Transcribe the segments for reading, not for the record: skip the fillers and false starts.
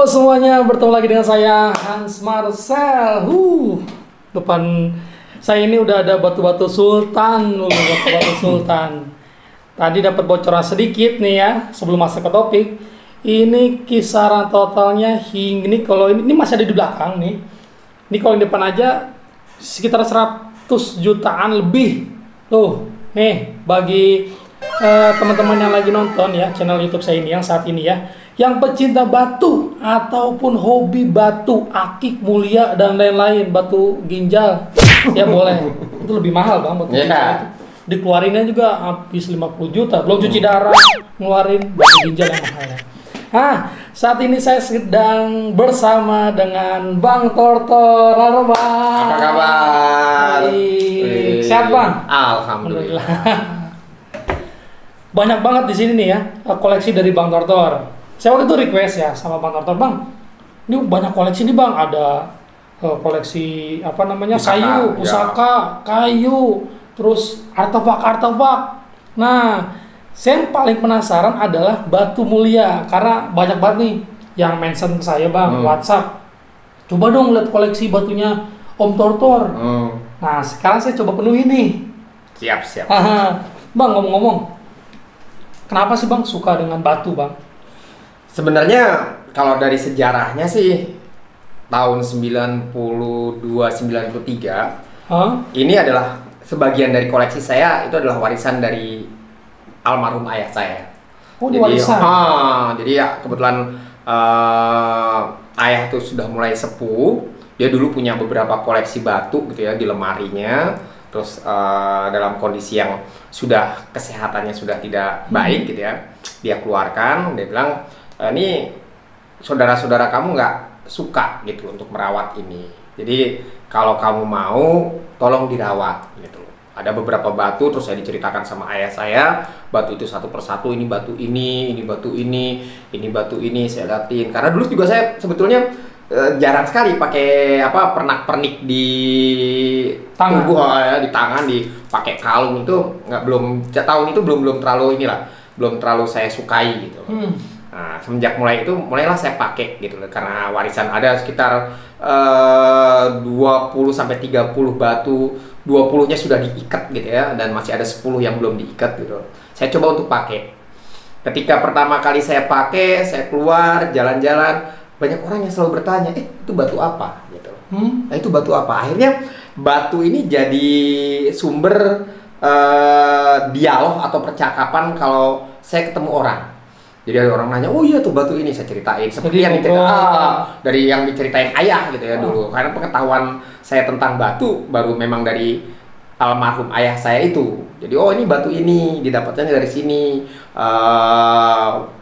Semuanya, bertemu lagi dengan saya Hans Marcel. Depan saya ini udah ada batu-batu sultan, batu-batu sultan. Tadi dapat bocoran sedikit nih ya, sebelum masuk ke topik. Ini kisaran totalnya ini kalau ini masih ada di belakang nih. Ini kalau di depan aja sekitar 100 jutaan lebih. Tuh, nih bagi teman-teman yang lagi nonton ya channel YouTube saya ini yang saat ini ya, yang pecinta batu ataupun hobi batu akik mulia dan lain-lain, batu ginjal ya boleh. Itu lebih mahal bang batu ginjal itu. Dikeluarinnya juga habis 50 juta, belum cuci darah ngeluarin batu ginjal yang mahal ya. Saat ini saya sedang bersama dengan Bang Tortor. Halo Bang. Apa kabar? Baik. Sehat Bang? Alhamdulillah. Banyak banget di sini nih ya koleksi dari Bang Tortor. Saya waktu itu request ya sama Bang Tortor, Bang, ini banyak koleksi nih Bang, ada koleksi apa namanya kayu, pusaka, kayu, terus artefak. Nah, saya yang paling penasaran adalah batu mulia karena banyak banget nih yang mention ke saya Bang, WhatsApp. Coba dong lihat koleksi batunya Om Tortor. Nah, sekarang saya coba penuhi nih. Siap. Bang, ngomong-ngomong, kenapa sih Bang suka dengan batu Bang? Sebenarnya kalau dari sejarahnya sih tahun 92-93 ini adalah sebagian dari koleksi saya, itu adalah warisan dari almarhum ayah saya. Oh, jadi warisan. Jadi ya kebetulan ayah tuh sudah mulai sepuh. Dia dulu punya beberapa koleksi batu gitu ya di lemarinya. Terus dalam kondisi yang sudah kesehatannya sudah tidak baik gitu ya, dia keluarkan. Dia bilang, ini saudara-saudara kamu nggak suka gitu untuk merawat ini. Jadi kalau kamu mau, tolong dirawat gitu. Ada beberapa batu, terus saya diceritakan sama ayah saya, batu itu satu persatu, ini batu ini batu ini batu ini, saya liatin. Karena dulu juga saya sebetulnya jarang sekali pakai pernak-pernik di tangan. Tubuh ya, di tangan, dipakai kalung itu tahun itu belum terlalu belum terlalu saya sukai gitu. Nah, semenjak mulailah saya pakai gitu loh, karena warisan ada sekitar 20 sampai 30 batu, 20-nya sudah diikat gitu ya, dan masih ada 10 yang belum diikat gitu. Saya coba untuk pakai. Ketika pertama kali saya pakai, saya keluar jalan-jalan, banyak orang yang selalu bertanya, itu batu apa gitu. Nah, itu batu apa? Akhirnya batu ini jadi sumber dialog atau percakapan kalau saya ketemu orang. Jadi ada orang nanya, oh iya tuh batu ini, saya ceritain seperti yang dari yang diceritain ayah gitu ya dulu. Karena pengetahuan saya tentang batu baru memang dari almarhum ayah saya itu. Jadi oh ini batu ini didapatnya dari sini,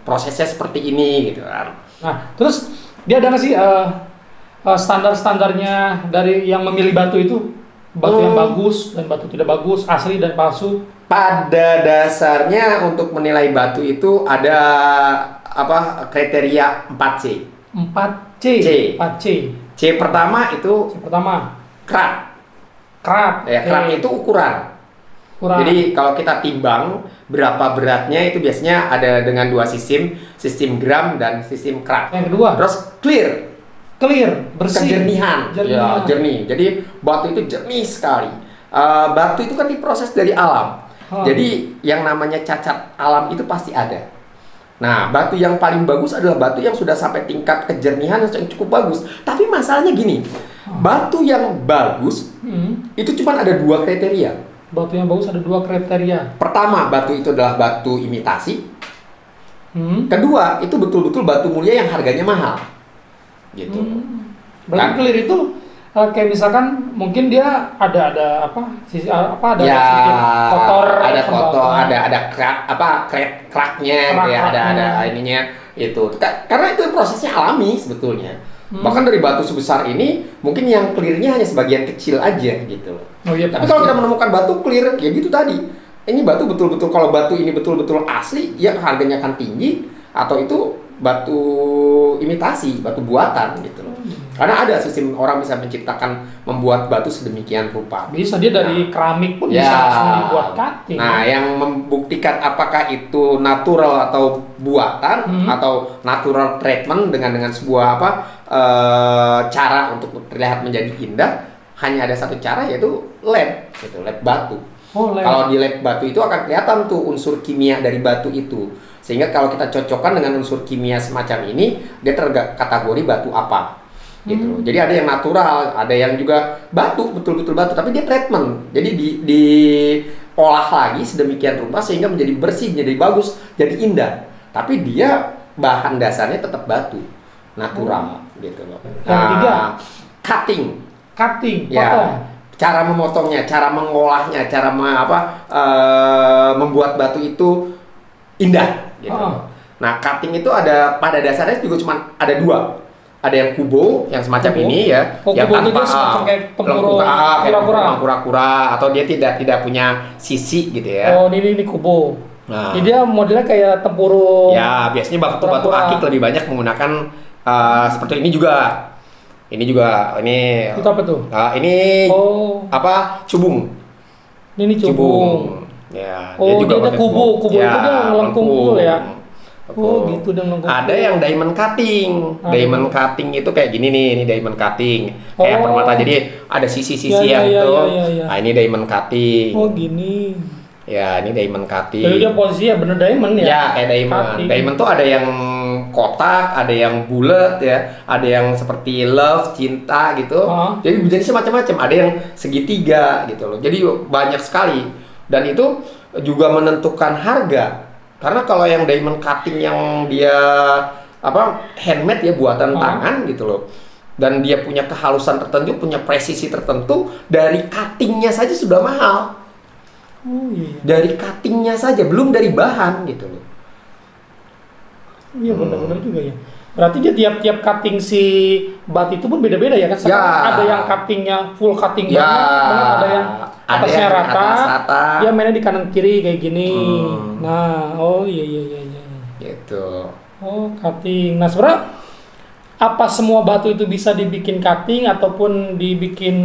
prosesnya seperti ini gitu kan. Nah, terus dia ada nggak sih standar-standarnya dari yang memilih batu itu? Batu yang bagus dan batu tidak bagus, asli dan palsu? Pada dasarnya untuk menilai batu itu ada kriteria 4C. 4C. 4C. C pertama itu kerat. Ya, kerat itu ukuran. Jadi kalau kita timbang berapa beratnya itu biasanya ada dengan dua sistem gram dan sistem kerat. Yang kedua, terus clear, bersih, kejernihan. Ya, jernih. Jadi batu itu jernih sekali. Batu itu kan diproses dari alam. Jadi yang namanya cacat alam itu pasti ada. Nah, batu yang paling bagus adalah batu yang sudah sampai tingkat kejernihan yang cukup bagus. Tapi masalahnya gini, batu yang bagus itu cuma ada dua kriteria. Batu yang bagus ada dua kriteria. Pertama, batu itu adalah batu imitasi. Kedua, itu betul-betul batu mulia yang harganya mahal. Gitu. Berarti clear itu kayak misalkan mungkin dia ada sedikit kotor, ada cracknya gitu ya, ada ininya itu. Karena itu prosesnya alami sebetulnya. Bahkan dari batu sebesar ini mungkin yang clearnya hanya sebagian kecil aja gitu. Tapi kalau kita menemukan batu clear ya gitu tadi, ini batu betul-betul, kalau batu ini betul-betul asli ya harganya akan tinggi, atau itu batu imitasi, batu buatan gitu loh. Karena ada sistem orang bisa menciptakan, membuat batu sedemikian rupa. Bisa dia dari keramik pun Ya. bisa langsung dibuat cutting. Nah, yang membuktikan apakah itu natural atau buatan atau natural treatment dengan sebuah cara untuk terlihat menjadi indah, hanya ada satu cara, yaitu lab, gitu, lab batu. Oh, lab. Kalau di lab batu itu akan kelihatan tuh unsur kimia dari batu itu. Sehingga kalau kita cocokkan dengan unsur kimia semacam ini, dia terkategori batu apa. Gitu. Jadi ada yang natural, ada yang juga batu, betul-betul batu, tapi dia treatment. Jadi diolah lagi sedemikian rupa sehingga menjadi bersih, menjadi bagus, jadi indah. Tapi dia bahan dasarnya tetap batu, natural, gitu loh. Yang ketiga, cutting. cutting, Ya, potong. cara memotongnya, cara mengolahnya, cara membuat batu itu indah, gitu. Nah, cutting itu ada pada dasarnya juga cuma ada dua. Ada yang kubo, yang semacam Kubo. ini ya, Oh, yang kubo itu tanpa dia semacam kayak tempurung kura-kura, kura-kura. atau dia tidak punya sisi gitu ya. Oh, ini kubo. Nah. Jadi dia modelnya kayak tempurung. Ya, biasanya batu Kura-kura. akik lebih banyak menggunakan seperti ini juga. Ini Itu apa tuh? ini Oh, cubung. ini cubung. Ya, Oh, dia ada pakai kubu. Kubu itu dia melengkung dulu ya. Oh, Betul. gitu dia melengkung. Ada yang diamond cutting. Diamond cutting itu kayak gini nih, ini diamond cutting. Kayak Oh. permata, jadi ada sisi-sisi Ya, yang ya, itu. ya. Nah, ini diamond cutting. Oh, gini. Ya, ini diamond cutting. Jadi dia posisinya bener diamond ya? Ya, kayak diamond. Cutting. Diamond tuh ada yang kotak, ada yang bulat ya, ada yang seperti love, cinta gitu. Jadi jenisnya macam-macam. Ada yang segitiga gitu loh. Jadi banyak sekali. Dan itu juga menentukan harga. Karena kalau yang diamond cutting yang dia handmade ya, buatan tangan gitu loh. Dan dia punya kehalusan tertentu, punya presisi tertentu, dari cuttingnya saja sudah mahal. Oh iya. Dari cuttingnya saja, belum dari bahan gitu loh. Iya benar-benar juga ya. Berarti dia tiap cutting si batu itu pun beda-beda ya kan? Ya. Ada yang cuttingnya full cutting Ya. banget, ada yang Ada atasnya yang rata, atas rata. dia mainnya di kanan kiri kayak gini. Hmm. Nah, oh iya. Gitu. Oh cutting. Nah sebenarnya apa semua batu itu bisa dibikin cutting ataupun dibikin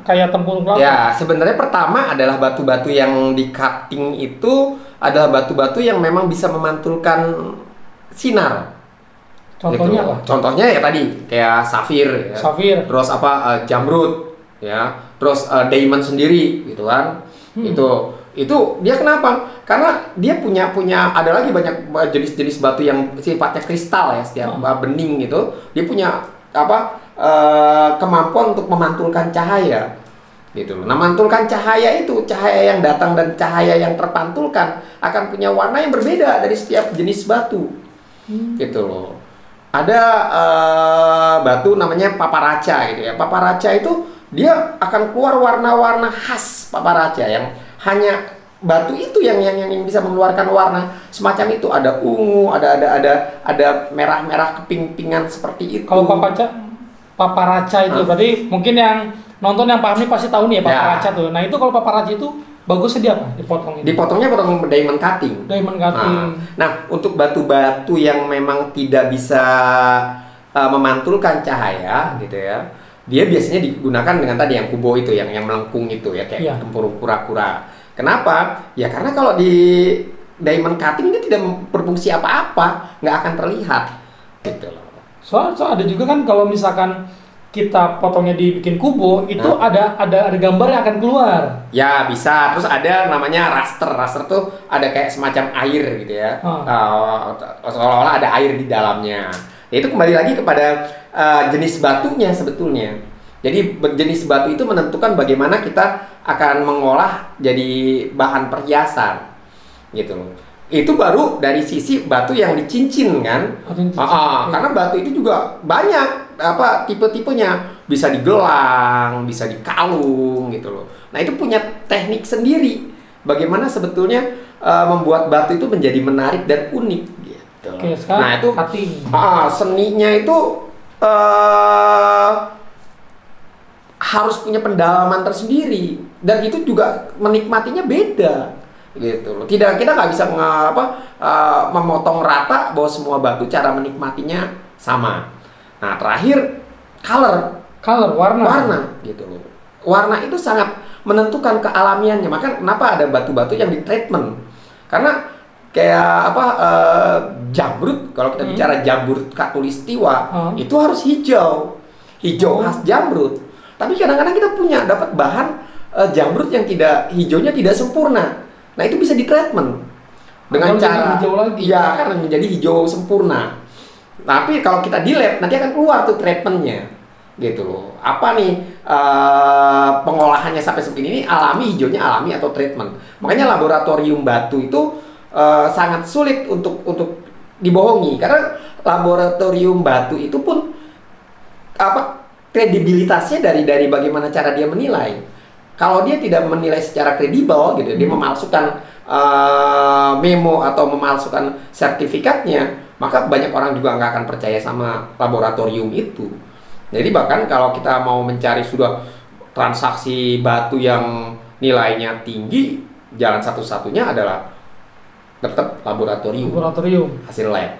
kayak tempurung kelapa? Ya, sebenarnya pertama adalah batu-batu yang di cutting itu adalah batu-batu yang memang bisa memantulkan sinar. Contohnya Gitu. apa? Contohnya ya tadi kayak safir, ya. Safir. Terus jamrud, ya. Terus diamond sendiri, gitu kan? Itu dia kenapa? Karena dia punya ada lagi banyak jenis-jenis batu yang sifatnya kristal ya, setiap bening gitu. Dia punya kemampuan untuk memantulkan cahaya. Gitu. Nah, mantulkan cahaya itu, cahaya yang datang dan cahaya yang terpantulkan akan punya warna yang berbeda dari setiap jenis batu. Gitu loh. Ada batu namanya paparaca gitu ya. Paparaca itu dia akan keluar warna-warna khas paparaca yang hanya batu itu yang bisa mengeluarkan warna semacam itu. Ada ungu, ada merah-merah keping-pingan seperti itu. Kalau paparaca itu berarti mungkin yang nonton yang paham nih pasti tahu nih ya paparaca tuh. Nah itu kalau paparaca itu bagusnya dia apa? Dipotong ini? Dipotongnya potong diamond cutting. Diamond cutting. Nah, untuk batu-batu yang memang tidak bisa memantulkan cahaya gitu ya, dia biasanya digunakan dengan tadi yang kubo itu, yang melengkung itu ya, kayak tempurung kura-kura. Kenapa? Ya karena kalau di diamond cutting dia tidak berfungsi apa-apa, nggak akan terlihat gitu loh. Soal ada juga kan kalau misalkan kita potongnya dibikin kubo itu ada gambar yang akan keluar. Ya bisa. Terus ada namanya raster. Raster tuh ada kayak semacam air gitu ya. Seolah-olah ada air di dalamnya. Itu kembali lagi kepada jenis batunya sebetulnya. Jadi jenis batu itu menentukan bagaimana kita akan mengolah jadi bahan perhiasan gitu loh. Itu baru dari sisi batu yang dicincin kan. Karena batu itu juga banyak tipe-tipenya, bisa digelang, bisa dikalung gitu loh. Nah itu punya teknik sendiri bagaimana sebetulnya membuat batu itu menjadi menarik dan unik gitu. Nah itu cutting. Seninya itu harus punya pendalaman tersendiri dan itu juga menikmatinya beda gitu loh. Kita nggak bisa memotong rata bahwa semua batu cara menikmatinya sama. Nah terakhir Color, warna. Warna gitu loh. Warna itu sangat menentukan kealamiannya. Maka kenapa ada batu-batu yang di treatment? Karena kayak apa jamrut, kalau kita bicara jamrut khatulistiwa itu harus hijau khas jamrut. Tapi kadang-kadang kita punya dapat bahan jamrut yang hijaunya tidak sempurna. Nah itu bisa di treatment dengan cara hijau lagi. Iya kan menjadi hijau sempurna. Tapi kalau kita di lab nanti akan keluar tuh treatmentnya gitu loh. Apa nih pengolahannya sampai seperti ini alami, hijaunya alami atau treatment. Makanya laboratorium batu itu sangat sulit untuk dibohongi karena laboratorium batu itu pun kredibilitasnya dari bagaimana cara dia menilai. Kalau dia tidak menilai secara kredibel gitu, dia memalsukan memo atau memalsukan sertifikatnya, maka banyak orang juga nggak akan percaya sama laboratorium itu. Jadi bahkan kalau kita mau mencari sudah transaksi batu yang nilainya tinggi, jalan satu-satunya adalah tetap laboratorium hasil lab.